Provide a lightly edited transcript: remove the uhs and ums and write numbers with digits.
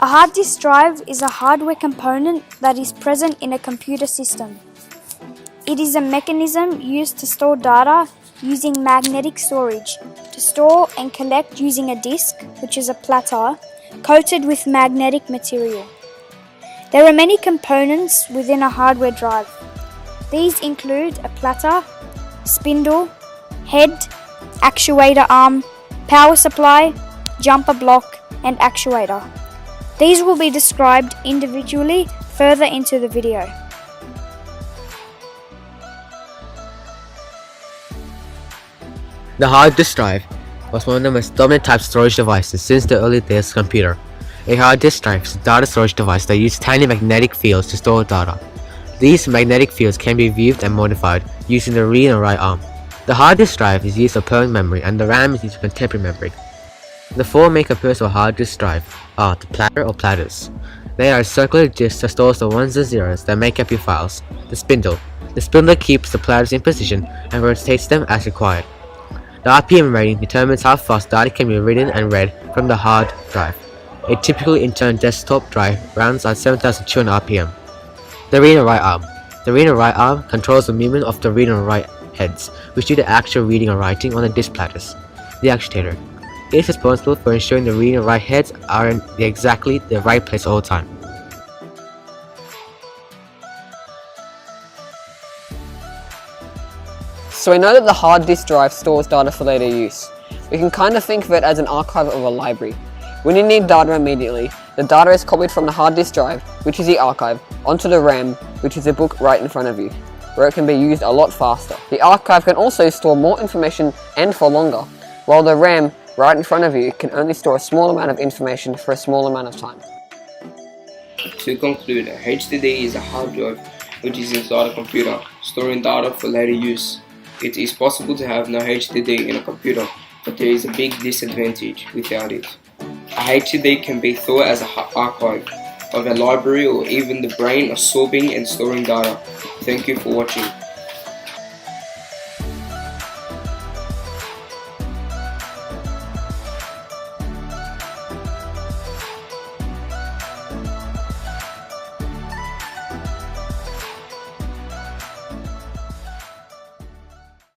A hard disk drive is a hardware component that is present in a computer system. It is a mechanism used to store data using magnetic storage, to store and collect using a disk, which is a platter, coated with magnetic material. There are many components within a hardware drive. These include a platter, spindle, head, actuator arm, power supply, jumper block, and actuator. These will be described individually further into the video. The hard disk drive was one of the most dominant type storage devices since the early days of the computer. A hard disk drive is a data storage device that uses tiny magnetic fields to store data. These magnetic fields can be viewed and modified using the read and write arm. The hard disk drive is used for permanent memory and the RAM is used for contemporary memory. The four main components of a hard disk drive are the platter or platters. They are circular disks that stores the ones and zeros that make up your files. The spindle. The spindle keeps the platters in position and rotates them as required. The RPM rating determines how fast data can be written and read from the hard drive. A typical internal desktop drive runs at 7,200 RPM. The read and write arm. The read and write arm controls the movement of the read and write heads, which do the actual reading and writing on the disk platters. The actuator. It is responsible for ensuring the read and write heads are in exactly the right place all the time. So we know that the hard disk drive stores data for later use. We can kind of think of it as an archive of a library. When you need data immediately, the data is copied from the hard disk drive, which is the archive, onto the RAM, which is the book right in front of you, where it can be used a lot faster. The archive can also store more information and for longer, while the RAM right in front of you can only store a small amount of information for a small amount of time. To conclude, a HDD is a hard drive which is inside a computer, storing data for later use. It is possible to have no HDD in a computer, but there is a big disadvantage without it. A HDD can be thought as an archive of a library or even the brain absorbing and storing data. Thank you for watching.